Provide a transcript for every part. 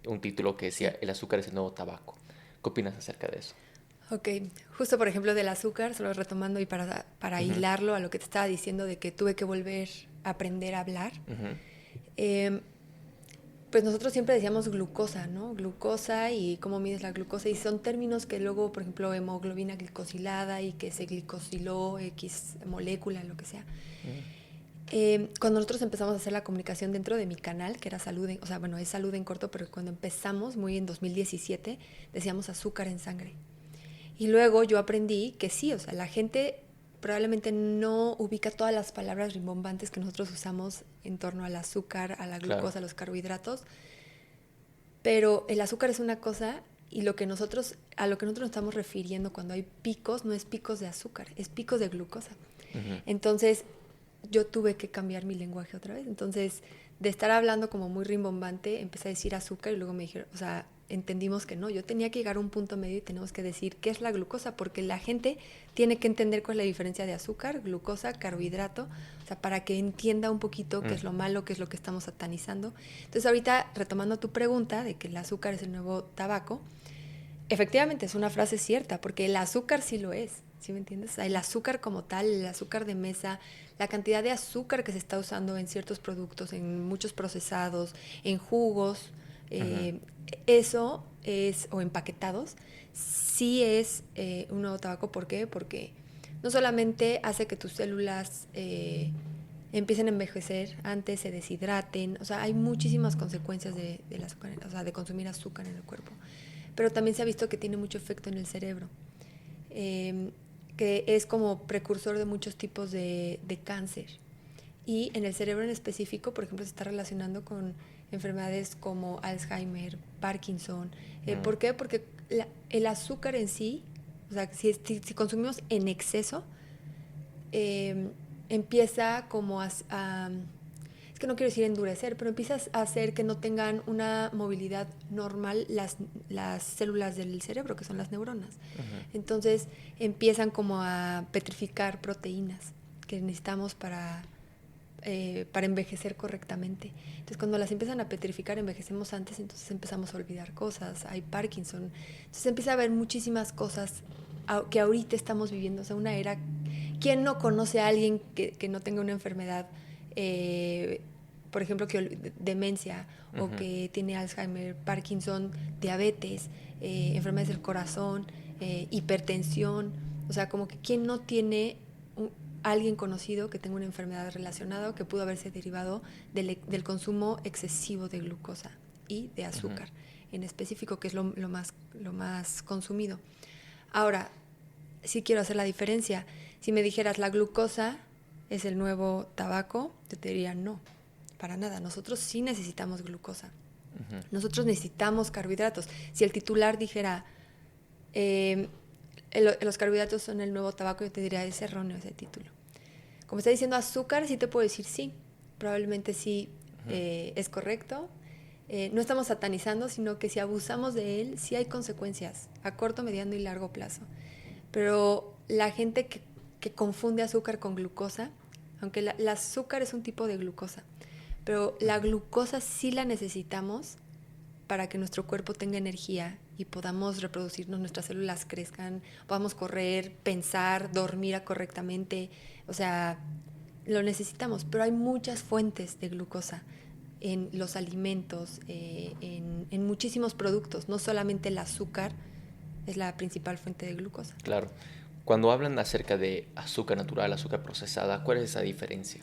un título que decía el azúcar es el nuevo tabaco. ¿Qué opinas acerca de eso? Ok, justo por ejemplo del azúcar, solo retomando y para Ujú, hilarlo a lo que te estaba diciendo de que tuve que volver a aprender a hablar. ujú, eh, pues nosotros siempre decíamos glucosa, ¿no? Glucosa y cómo mides la glucosa. Y son términos que luego, por ejemplo, hemoglobina glicosilada y que se glicosiló X molécula, lo que sea. ujú. Cuando nosotros empezamos a hacer la comunicación dentro de mi canal, que era Salud, o sea, bueno, es Salud en Corto, pero cuando empezamos, muy en 2017, decíamos azúcar en sangre. Y luego yo aprendí que sí, o sea, la gente probablemente no ubica todas las palabras rimbombantes que nosotros usamos en torno al azúcar, a la Claro. glucosa, a los carbohidratos, pero el azúcar es una cosa y a lo que nosotros nos estamos refiriendo cuando hay picos, no es picos de azúcar, es picos de glucosa. Ujú. Entonces, yo tuve que cambiar mi lenguaje otra vez. Entonces, de estar hablando como muy rimbombante, empecé a decir azúcar y luego me dijeron, o sea, entendimos que no, yo tenía que llegar a un punto medio y tenemos que decir qué es la glucosa, porque la gente tiene que entender cuál es la diferencia de azúcar, glucosa, carbohidrato, o sea, para que entienda un poquito qué Mm, es lo malo, qué es lo que estamos satanizando. Entonces, ahorita, retomando tu pregunta de que el azúcar es el nuevo tabaco, efectivamente es una frase cierta, porque el azúcar sí lo es, ¿sí me entiendes? O sea, el azúcar como tal, el azúcar de mesa, la cantidad de azúcar que se está usando en ciertos productos, en muchos procesados, en jugos, ujú. eh, eso es, o empaquetados, sí es un nuevo tabaco. ¿Por qué? Porque no solamente hace que tus células empiecen a envejecer antes, se deshidraten, o sea, hay muchísimas consecuencias del azúcar, o sea, de consumir azúcar en el cuerpo, pero también se ha visto que tiene mucho efecto en el cerebro, eh, que es como precursor de muchos tipos de cáncer. Y en el cerebro en específico, por ejemplo, se está relacionando con enfermedades como Alzheimer, Parkinson. Mm, ¿Por qué? Porque el azúcar en sí, o sea, si consumimos en exceso, eh, empieza como es que no quiero decir endurecer, pero empiezas a hacer que no tengan una movilidad normal las células del cerebro, que son las neuronas. ujú. Entonces empiezan como a petrificar proteínas que necesitamos para envejecer correctamente. Entonces cuando las empiezan a petrificar, envejecemos antes, entonces empezamos a olvidar cosas, hay Parkinson. Entonces empieza a haber muchísimas cosas que ahorita estamos viviendo, o sea, una era. ¿Quién no conoce a alguien que no tenga una enfermedad, eh, por ejemplo, demencia o Ujú. que tiene Alzheimer, Parkinson, diabetes, enfermedades del corazón, hipertensión? O sea, como que quién no tiene alguien conocido que tenga una enfermedad relacionada o que pudo haberse derivado del consumo excesivo de glucosa y de Ujú. azúcar en específico, que es lo más consumido. Ahora, sí quiero hacer la diferencia. Si me dijeras la glucosa es el nuevo tabaco, yo te diría no, para nada. Nosotros sí necesitamos glucosa. Ujú. Nosotros necesitamos carbohidratos. Si el titular dijera eh, los carbohidratos son el nuevo tabaco, yo te diría es erróneo ese título. Como está diciendo azúcar, sí te puedo decir sí. Probablemente sí Ujú. es correcto. No estamos satanizando, sino que si abusamos de él, sí hay consecuencias a corto, mediano y largo plazo. Pero la gente que confunde azúcar con glucosa, aunque el azúcar es un tipo de glucosa, pero la Ujú. glucosa sí la necesitamos para que nuestro cuerpo tenga energía y podamos reproducirnos, nuestras células crezcan, podamos correr, pensar, dormir correctamente. O sea, lo necesitamos, pero hay muchas fuentes de glucosa en los alimentos, en muchísimos productos, no solamente el azúcar es la principal fuente de glucosa. Claro. Cuando hablan acerca de azúcar natural, azúcar procesada, ¿cuál es esa diferencia?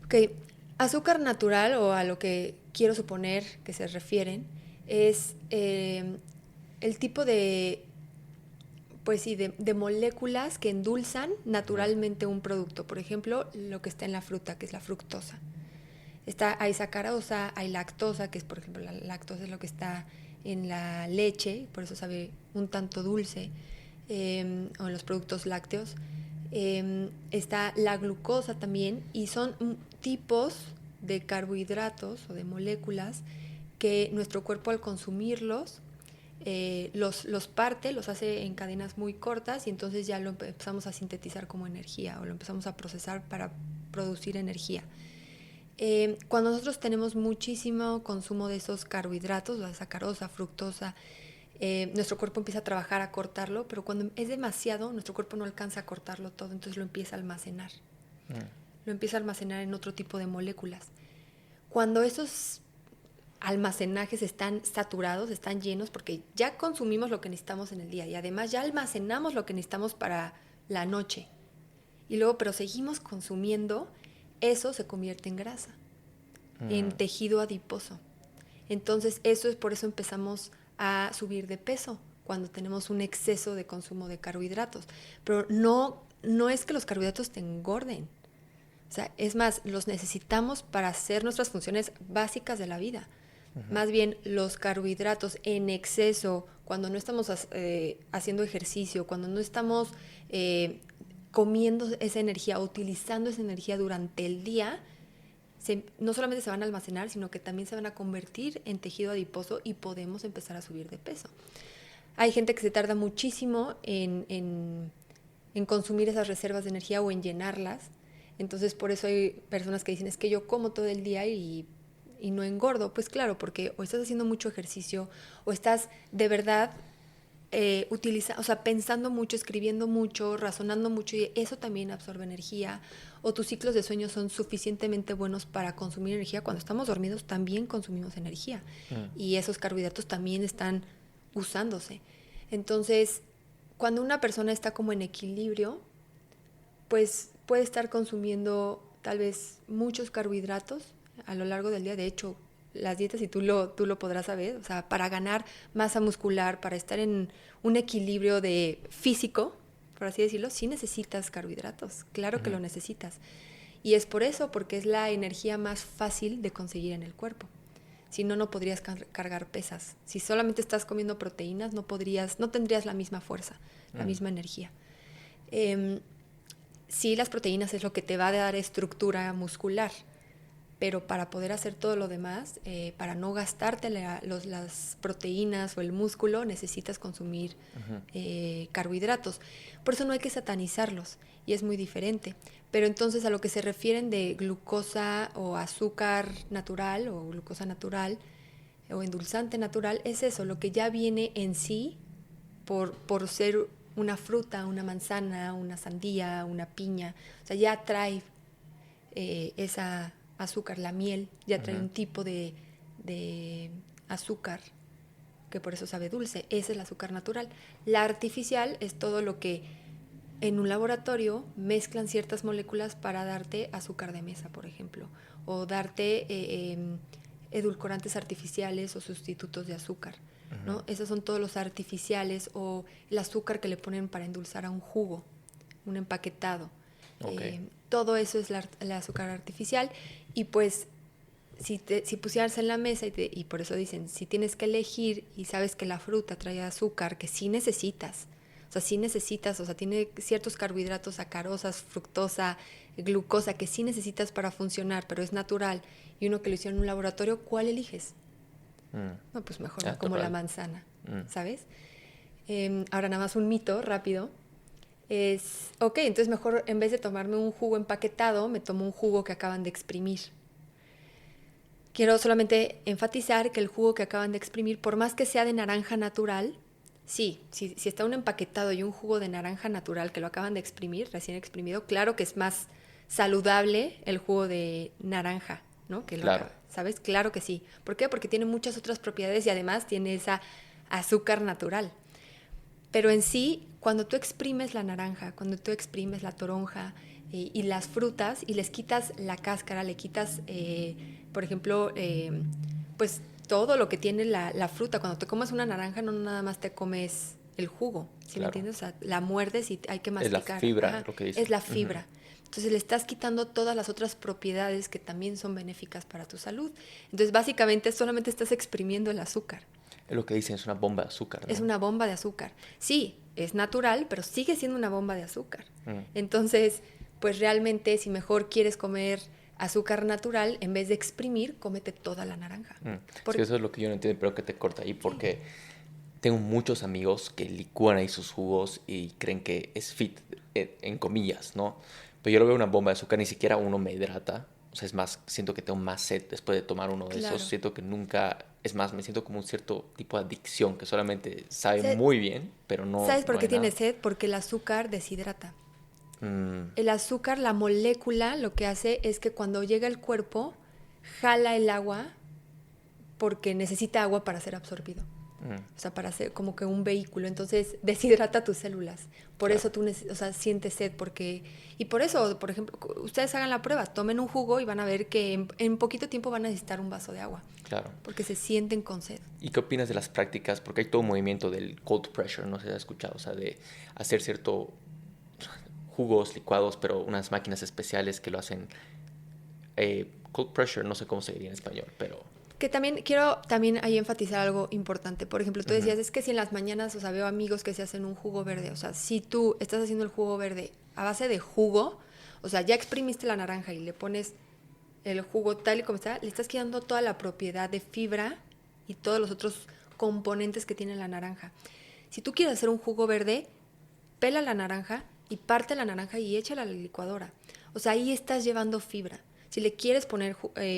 Ok, azúcar natural o a lo que quiero suponer que se refieren es el tipo pues sí, de moléculas que endulzan Ujú. naturalmente un producto. Por ejemplo, lo que está en la fruta, que es la fructosa. Hay sacarosa, hay lactosa, que es, por ejemplo, la lactosa es lo que está en la leche, por eso sabe un tanto dulce, o en los productos lácteos. Está la glucosa también, y son tipos de carbohidratos o de moléculas que nuestro cuerpo al consumirlos los parte, los hace en cadenas muy cortas y entonces ya lo empezamos a sintetizar como energía o lo empezamos a procesar para producir energía. Cuando nosotros tenemos muchísimo consumo de esos carbohidratos, la sacarosa, fructosa, nuestro cuerpo empieza a trabajar a cortarlo, pero cuando es demasiado, nuestro cuerpo no alcanza a cortarlo todo, entonces lo empieza a almacenar. Lo empieza a almacenar en otro tipo de moléculas. Cuando esos almacenajes están saturados, están llenos, porque ya consumimos lo que necesitamos en el día y además ya almacenamos lo que necesitamos para la noche. Y luego, pero seguimos consumiendo, eso se convierte en grasa, en tejido adiposo. Entonces, eso es por eso empezamos a subir de peso cuando tenemos un exceso de consumo de carbohidratos. Pero no es que los carbohidratos te engorden. O sea, es más, los necesitamos para hacer nuestras funciones básicas de la vida. Más bien, los carbohidratos en exceso, cuando no estamos haciendo ejercicio, cuando no estamos comiendo esa energía, utilizando esa energía durante el día, no solamente se van a almacenar, sino que también se van a convertir en tejido adiposo y podemos empezar a subir de peso. Hay gente que se tarda muchísimo en consumir esas reservas de energía o en llenarlas. Entonces, por eso hay personas que dicen, es que yo como todo el día y no engordo. Pues claro, porque o estás haciendo mucho ejercicio o estás de verdad pensando mucho, escribiendo mucho, razonando mucho, y eso también absorbe energía. O tus ciclos de sueño son suficientemente buenos para consumir energía. Cuando estamos dormidos también consumimos energía. Y esos carbohidratos también están usándose. Entonces, cuando una persona está como en equilibrio, pues puede estar consumiendo tal vez muchos carbohidratos a lo largo del día. De hecho, las dietas, y tú lo podrás saber, o sea, para ganar masa muscular, para estar en un equilibrio de físico, por así decirlo, sí necesitas carbohidratos, claro que lo necesitas. Y es por eso, porque es la energía más fácil de conseguir en el cuerpo. Si no, no podrías cargar pesas. Si solamente estás comiendo proteínas, no tendrías la misma fuerza, la misma energía. Sí, las proteínas es lo que te va a dar estructura muscular, pero para poder hacer todo lo demás, para no gastarte las proteínas o el músculo, necesitas consumir carbohidratos. Por eso no hay que satanizarlos, y es muy diferente. Pero entonces, a lo que se refieren de glucosa o azúcar natural o glucosa natural o endulzante natural, es eso, lo que ya viene en sí por ser una fruta, una manzana, una sandía, una piña. O sea, ya trae esa azúcar, la miel, ya trae un tipo de azúcar que por eso sabe dulce. Ese es el azúcar natural. La artificial es todo lo que en un laboratorio mezclan ciertas moléculas para darte azúcar de mesa, por ejemplo, o darte edulcorantes artificiales o sustitutos de azúcar, ¿no? Esos son todos los artificiales, o el azúcar que le ponen para endulzar a un jugo, un empaquetado. Okay. Todo eso es el azúcar artificial. Y pues si pusieras en la mesa y por eso dicen, si tienes que elegir y sabes que la fruta trae azúcar, que sí necesitas, o sea, tiene ciertos carbohidratos, sacarosas, fructosa, glucosa, que sí necesitas para funcionar, pero es natural, y uno que lo hicieron en un laboratorio, ¿cuál eliges? No, pues mejor no como la manzana, ¿sabes? Ahora nada más un mito rápido. Entonces mejor en vez de tomarme un jugo empaquetado, me tomo un jugo que acaban de exprimir. Quiero solamente enfatizar que el jugo que acaban de exprimir, por más que sea de naranja natural, sí, si está un empaquetado y un jugo de naranja natural que lo acaban de exprimir, recién exprimido, claro que es más saludable el jugo de naranja, ¿no? Claro. ¿Sabes? Claro que sí. ¿Por qué? Porque tiene muchas otras propiedades y además tiene esa azúcar natural. Pero en sí, cuando tú exprimes la naranja, cuando tú exprimes la toronja y las frutas y les quitas la cáscara, le quitas, por ejemplo, pues todo lo que tiene la fruta. Cuando te comes una naranja, no nada más te comes el jugo, ¿sí me entiendes? O sea, la muerdes y hay que masticar. Es la fibra, lo que dice. Es la fibra. Entonces le estás quitando todas las otras propiedades que también son benéficas para tu salud. Entonces básicamente solamente estás exprimiendo el azúcar. Es lo que dicen, es una bomba de azúcar, ¿no? Es una bomba de azúcar. Sí, es natural, pero sigue siendo una bomba de azúcar. Entonces, pues realmente si mejor quieres comer azúcar natural, en vez de exprimir, cómete toda la naranja. Sí, eso es lo que yo no entiendo, pero que te corta ahí, porque tengo muchos amigos que licúan ahí sus jugos y creen que es fit, en comillas, ¿no? Pero yo lo veo una bomba de azúcar, ni siquiera uno me hidrata. O sea, es más, siento que tengo más sed después de tomar uno de Claro. esos. Siento que nunca, es más, me siento como un cierto tipo de adicción que solamente sabe ¿Sabes muy bien, pero sabes por no qué hay nada. tienes sed? Porque el azúcar deshidrata. Mm, El azúcar, la molécula, lo que hace es que cuando llega al cuerpo, jala el agua porque necesita agua para ser absorbido. mm, O sea, para ser como que un vehículo. Entonces, deshidrata tus células. Por claro, eso tú o sea, sientes sed. Porque... Y por eso, por ejemplo, ustedes hagan la prueba. Tomen un jugo y van a ver que en poquito tiempo van a necesitar un vaso de agua. claro. Porque se sienten con sed. ¿Y qué opinas de las prácticas? Porque hay todo un movimiento del cold pressure, no sé si has escuchado, o sea, de hacer cierto jugos licuados, pero unas máquinas especiales que lo hacen cold pressure, no sé cómo se diría en español, pero... Que también quiero también ahí enfatizar algo importante. Por ejemplo, tú Ujú, decías, es que si en las mañanas, o sea, veo amigos que se hacen un jugo verde. O sea, si tú estás haciendo el jugo verde a base de jugo, o sea, ya exprimiste la naranja y le pones el jugo tal y como está, le estás quitando toda la propiedad de fibra y todos los otros componentes que tiene la naranja. Si tú quieres hacer un jugo verde, pela la naranja y parte la naranja y échala a la licuadora. O sea, ahí estás llevando fibra. Si le quieres poner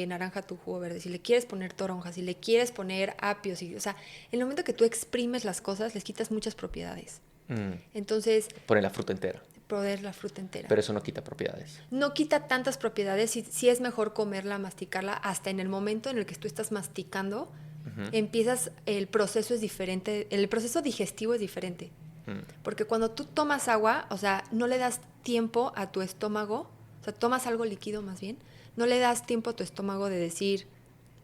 naranja a tu jugo verde, si le quieres poner toronja, si le quieres poner apio, o sea, en el momento que tú exprimes las cosas, les quitas muchas propiedades. mm, Entonces, poner la fruta entera, poder la fruta entera. pero eso no quita propiedades. No quita tantas propiedades, si es mejor comerla, masticarla, hasta en el momento en el que tú estás masticando, Ujú, empiezas, el proceso es diferente, el proceso digestivo es diferente. mm, Porque cuando tú tomas agua, o sea, no le das tiempo a tu estómago, o sea, tomas algo líquido más bien, no le das tiempo a tu estómago de decir,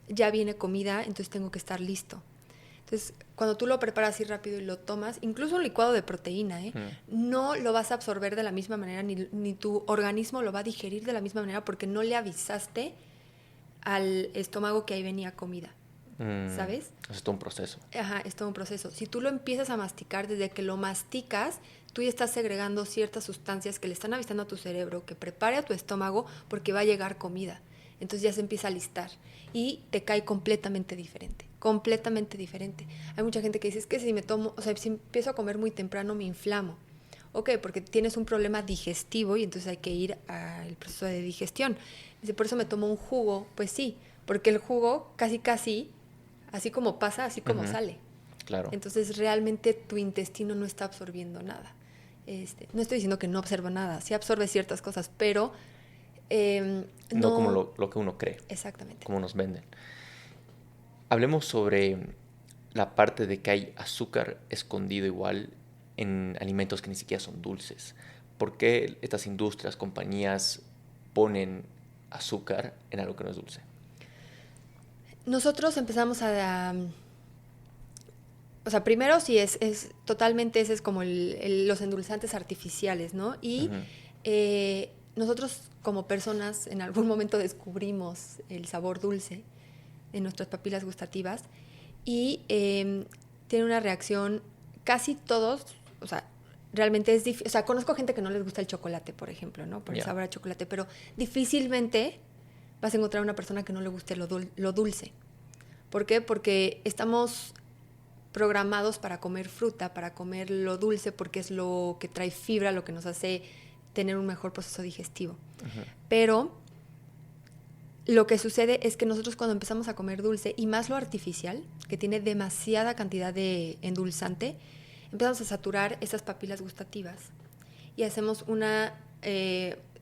ya viene comida, entonces tengo que estar listo. Entonces, cuando tú lo preparas así rápido y lo tomas, incluso un licuado de proteína, mm, no lo vas a absorber de la misma manera, ni tu organismo lo va a digerir de la misma manera porque no le avisaste al estómago que ahí venía comida, ¿sabes? Eso es todo un proceso. Ajá, es todo un proceso. Si tú lo empiezas a masticar, desde que lo masticas, tú ya estás segregando ciertas sustancias que le están avisando a tu cerebro que prepare a tu estómago porque va a llegar comida. Entonces ya se empieza a listar y te cae completamente diferente, completamente diferente. Hay mucha gente que dice, es que si me tomo, o sea, si empiezo a comer muy temprano me inflamo. Ok, porque tienes un problema digestivo y entonces hay que ir al proceso de digestión. Dice, por eso me tomo un jugo. Pues sí, porque el jugo casi casi, así como pasa, así como Ujú, sale. claro. Entonces realmente tu intestino no está absorbiendo nada. No estoy diciendo que no absorba nada, sí absorbe ciertas cosas, pero No como no lo que uno cree, exactamente. como nos venden. Hablemos sobre la parte de que hay azúcar escondido igual en alimentos que ni siquiera son dulces. ¿Por qué estas industrias, compañías ponen azúcar en algo que no es dulce? Nosotros empezamos o sea, primero sí es totalmente ese es como los endulzantes artificiales, ¿no? Y Ujú, nosotros como personas en algún momento descubrimos el sabor dulce en nuestras papilas gustativas y tiene una reacción, casi todos, o sea, realmente es difícil, o sea, conozco gente que no les gusta el chocolate, por ejemplo, ¿no? Por el ya. sabor a chocolate, pero difícilmente vas a encontrar una persona que no le guste lo dulce. ¿Por qué? Porque estamos programados para comer fruta, para comer lo dulce, porque es lo que trae fibra, lo que nos hace tener un mejor proceso digestivo. Ujú, Pero lo que sucede es que nosotros cuando empezamos a comer dulce, y más lo artificial, que tiene demasiada cantidad de endulzante, empezamos a saturar esas papilas gustativas y hacemos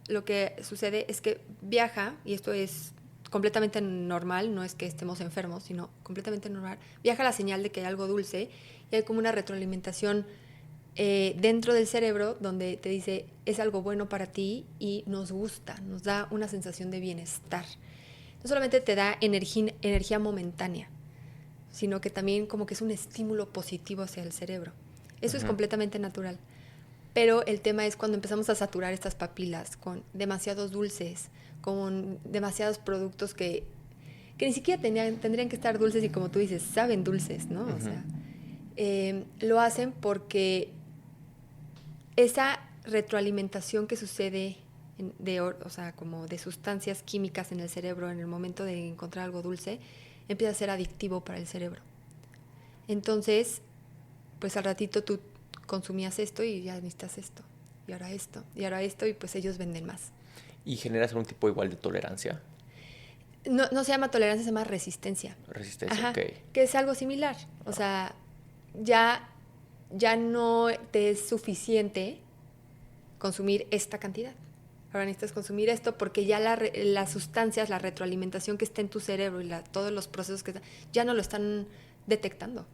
lo que sucede es que viaja, y esto es completamente normal, no es que estemos enfermos, sino completamente normal, viaja la señal de que hay algo dulce y hay como una retroalimentación dentro del cerebro donde te dice es algo bueno para ti y nos gusta, nos da una sensación de bienestar. No solamente te da energía momentánea, sino que también como que es un estímulo positivo hacia el cerebro. Eso es ujú. completamente natural. Pero el tema es cuando empezamos a saturar estas papilas con demasiados dulces, con demasiados productos que ni siquiera tendrían que estar dulces y como tú dices, saben dulces, ¿no? O Ujú, sea, lo hacen porque esa retroalimentación que sucede o sea, como de sustancias químicas en el cerebro en el momento de encontrar algo dulce, empieza a ser adictivo para el cerebro. Entonces, pues al ratito tú consumías esto y ya necesitas esto, y ahora esto, y ahora esto, y pues ellos venden más. ¿Y generas algún tipo igual de tolerancia? No se llama tolerancia, se llama resistencia. Resistencia, Ajá, ok. que es algo similar. O sea, ya no te es suficiente consumir esta cantidad. Ahora necesitas consumir esto porque ya las sustancias, la retroalimentación que está en tu cerebro y todos los procesos que están, ya no lo están detectando.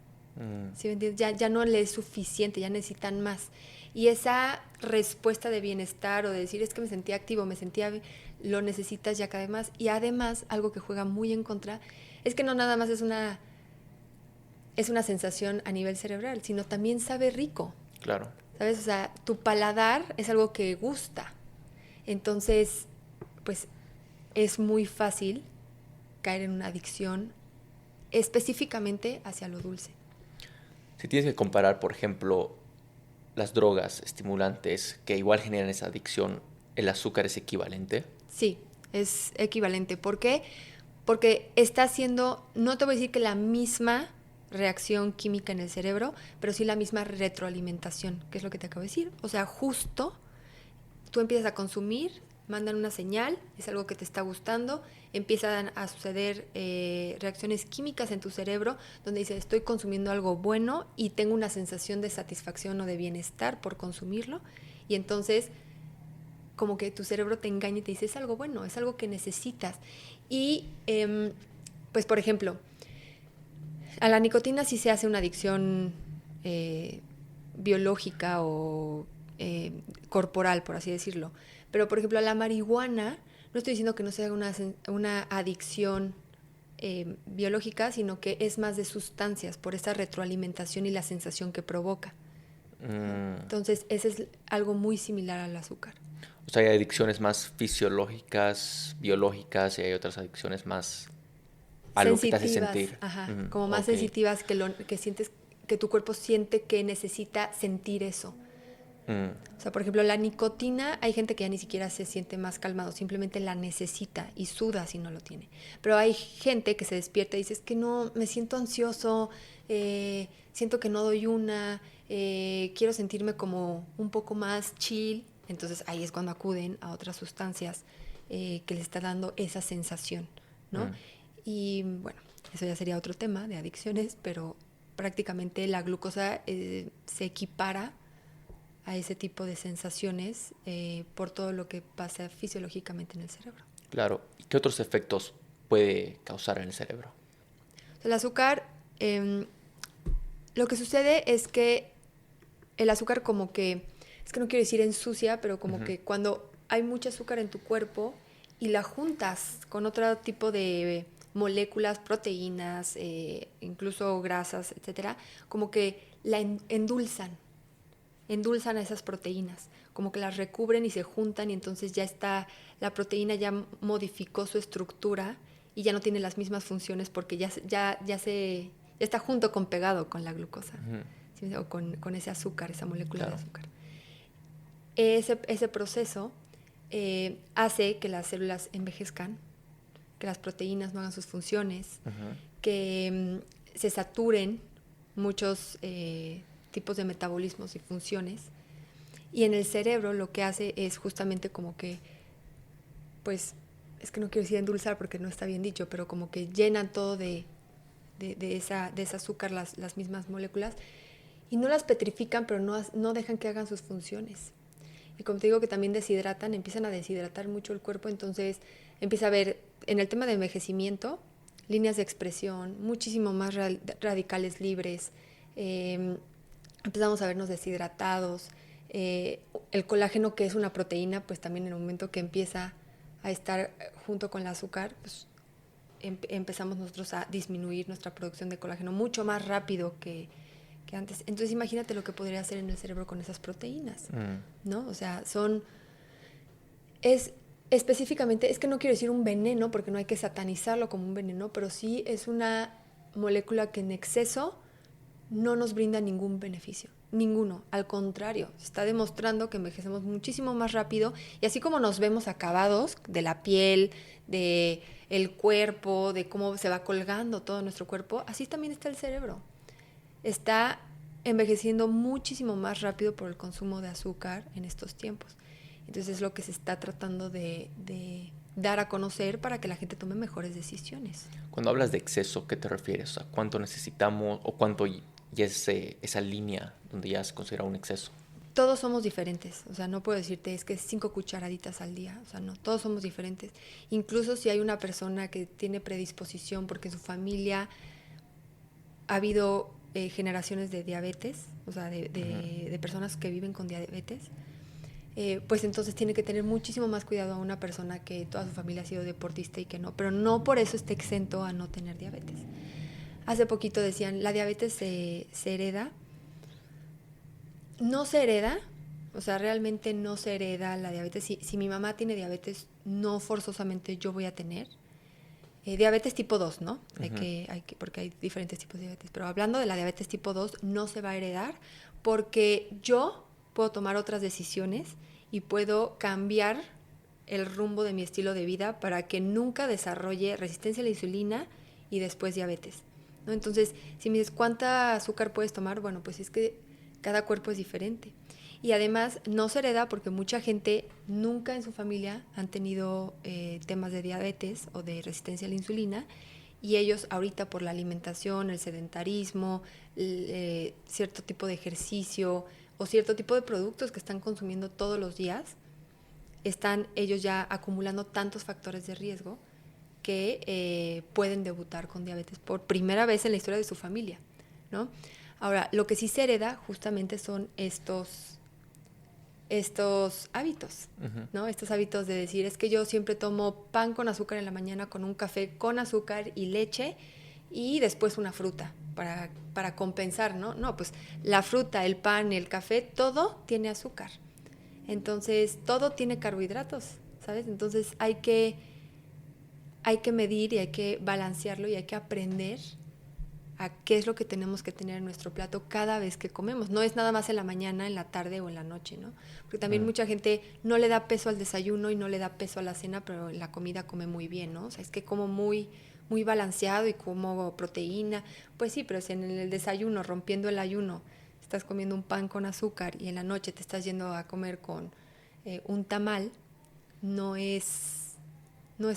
¿Sí me entiendes? Ya no le es suficiente, ya necesitan más. Y esa respuesta de bienestar o de decir es que me sentía activo, lo necesitas ya cada vez más. Y además, algo que juega muy en contra es que no nada más es una sensación a nivel cerebral, sino también sabe rico. Claro. ¿Sabes? O sea, tu paladar es algo que gusta. Entonces, pues es muy fácil caer en una adicción específicamente hacia lo dulce. Si tienes que comparar, por ejemplo, las drogas estimulantes que igual generan esa adicción, ¿el azúcar es equivalente? Sí, es equivalente. ¿Por qué? Porque está haciendo, no te voy a decir que la misma reacción química en el cerebro, pero sí la misma retroalimentación, que es lo que te acabo de decir. O sea, justo tú empiezas a consumir, mandan una señal, es algo que te está gustando, empiezan a suceder reacciones químicas en tu cerebro donde dices, estoy consumiendo algo bueno y tengo una sensación de satisfacción o de bienestar por consumirlo. Y entonces como que tu cerebro te engaña y te dice, es algo bueno, es algo que necesitas. Y, pues, por ejemplo, a la nicotina sí se hace una adicción biológica o corporal, por así decirlo. Pero, por ejemplo, a la marihuana, no estoy diciendo que no sea una adicción biológica, sino que es más de sustancias, por esa retroalimentación y la sensación que provoca. Entonces, ese es algo muy similar al azúcar. O sea, hay adicciones más fisiológicas, biológicas, y hay otras adicciones más algo que te hace Sensitivas, sentir. ajá, como más Ok. sensitivas que sientes, que tu cuerpo siente que necesita sentir eso. Mm, O sea, por ejemplo, la nicotina, hay gente que ya ni siquiera se siente más calmado, simplemente la necesita y suda si no lo tiene. Pero hay gente que se despierta y dice, es que no, me siento ansioso, siento que no doy quiero sentirme como un poco más chill. Entonces ahí es cuando acuden a otras sustancias que les está dando esa sensación, ¿no? mm. Y bueno, eso ya sería otro tema de adicciones, pero prácticamente la glucosa se equipara a ese tipo de sensaciones por todo lo que pasa fisiológicamente en el cerebro. Claro. ¿Y qué otros efectos puede causar en el cerebro? El azúcar, lo que sucede es que el azúcar como que, es que no quiero decir ensucia, pero como Ujú. que cuando hay mucho azúcar en tu cuerpo y la juntas con otro tipo de moléculas, proteínas, incluso grasas, etcétera, como que la endulzan a esas proteínas, como que las recubren y se juntan y entonces ya está, la proteína ya modificó su estructura y ya no tiene las mismas funciones porque ya está junto con pegado con la glucosa, Ujú. ¿sí? O con ese azúcar, esa molécula de Claro. azúcar. Ese proceso hace que las células envejezcan, que las proteínas no hagan sus funciones, Ujú. que se saturen muchos tipos de metabolismos y funciones. Y en el cerebro lo que hace es justamente como que, pues, es que no quiero decir endulzar porque no está bien dicho, pero como que llenan todo de ese azúcar las mismas moléculas y no las petrifican, pero no dejan que hagan sus funciones. Y como te digo que también deshidratan, empiezan a deshidratar mucho el cuerpo, entonces empieza a haber, en el tema de envejecimiento, líneas de expresión muchísimo más radicales libres, empezamos a vernos deshidratados, el colágeno, que es una proteína, pues también en el momento que empieza a estar junto con el azúcar, pues empezamos nosotros a disminuir nuestra producción de colágeno mucho más rápido que antes. Entonces imagínate lo que podría hacer en el cerebro con esas proteínas, Mm. ¿no? O sea, es específicamente, es que no quiero decir un veneno porque no hay que satanizarlo como un veneno, pero sí es una molécula que en exceso no nos brinda ningún beneficio, ninguno. Al contrario, se está demostrando que envejecemos muchísimo más rápido y así como nos vemos acabados de la piel, de el cuerpo, de cómo se va colgando todo nuestro cuerpo, así también está el cerebro. Está envejeciendo muchísimo más rápido por el consumo de azúcar en estos tiempos. Entonces es lo que se está tratando de dar a conocer para que la gente tome mejores decisiones. Cuando hablas de exceso, ¿qué te refieres? O sea, ¿cuánto necesitamos o cuánto ya es esa línea donde ya se considera un exceso? Todos somos diferentes, o sea, no puedo decirte es que 5 cucharaditas al día, o sea, no, todos somos diferentes. Incluso si hay una persona que tiene predisposición porque en su familia ha habido generaciones de diabetes, o sea, de personas que viven con diabetes, pues entonces tiene que tener muchísimo más cuidado a una persona que toda su familia ha sido deportista y que no, pero no por eso esté exento a no tener diabetes. Hace poquito decían, la diabetes se hereda. No se hereda, o sea, realmente no se hereda la diabetes. Si mi mamá tiene diabetes, no forzosamente yo voy a tener. Diabetes tipo 2, ¿no? Porque hay diferentes tipos de diabetes. Pero hablando de la diabetes tipo 2, no se va a heredar porque yo puedo tomar otras decisiones y puedo cambiar el rumbo de mi estilo de vida para que nunca desarrolle resistencia a la insulina y después diabetes, ¿no? Entonces, si me dices, ¿cuánta azúcar puedes tomar? Bueno, pues es que cada cuerpo es diferente. Y además no se hereda porque mucha gente nunca en su familia han tenido temas de diabetes o de resistencia a la insulina, y ellos ahorita por la alimentación, el sedentarismo, cierto tipo de ejercicio o cierto tipo de productos que están consumiendo todos los días, están ellos ya acumulando tantos factores de riesgo que pueden debutar con diabetes por primera vez en la historia de su familia, ¿no? Ahora, lo que sí se hereda justamente son estos hábitos, ¿no? Estos hábitos de decir, es que yo siempre tomo pan con azúcar en la mañana con un café con azúcar y leche y después una fruta para compensar, ¿no? No, pues la fruta, el pan, el café, todo tiene azúcar. Entonces, todo tiene carbohidratos, ¿sabes? Entonces hay que medir y hay que balancearlo y hay que aprender a qué es lo que tenemos que tener en nuestro plato cada vez que comemos. No es nada más en la mañana, en la tarde o en la noche, ¿no? Porque también mucha gente no le da peso al desayuno y no le da peso a la cena, pero en la comida come muy bien, ¿no? O sea, es que como muy, muy balanceado y como proteína. Pues sí, pero si en el desayuno, rompiendo el ayuno, estás comiendo un pan con azúcar y en la noche te estás yendo a comer con un tamal, no es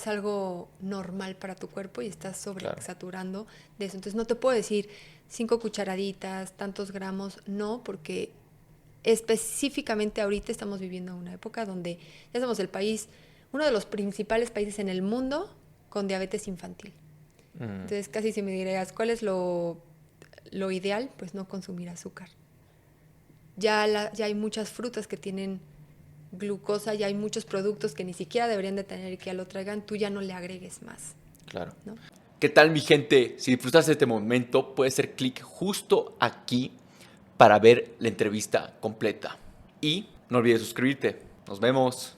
algo normal para tu cuerpo y estás sobresaturando de eso. Entonces no te puedo decir 5 cucharaditas, tantos gramos, no, porque específicamente ahorita estamos viviendo una época donde ya somos el país, uno de los principales países en el mundo con diabetes infantil. Entonces casi si me dirías, ¿cuál es lo ideal? Pues no consumir azúcar. Ya hay muchas frutas que tienen glucosa, ya hay muchos productos que ni siquiera deberían de tener y que ya lo traigan, tú ya no le agregues más. Claro. ¿No? ¿Qué tal, mi gente? Si disfrutaste de este momento, puedes hacer clic justo aquí para ver la entrevista completa. Y no olvides suscribirte. Nos vemos.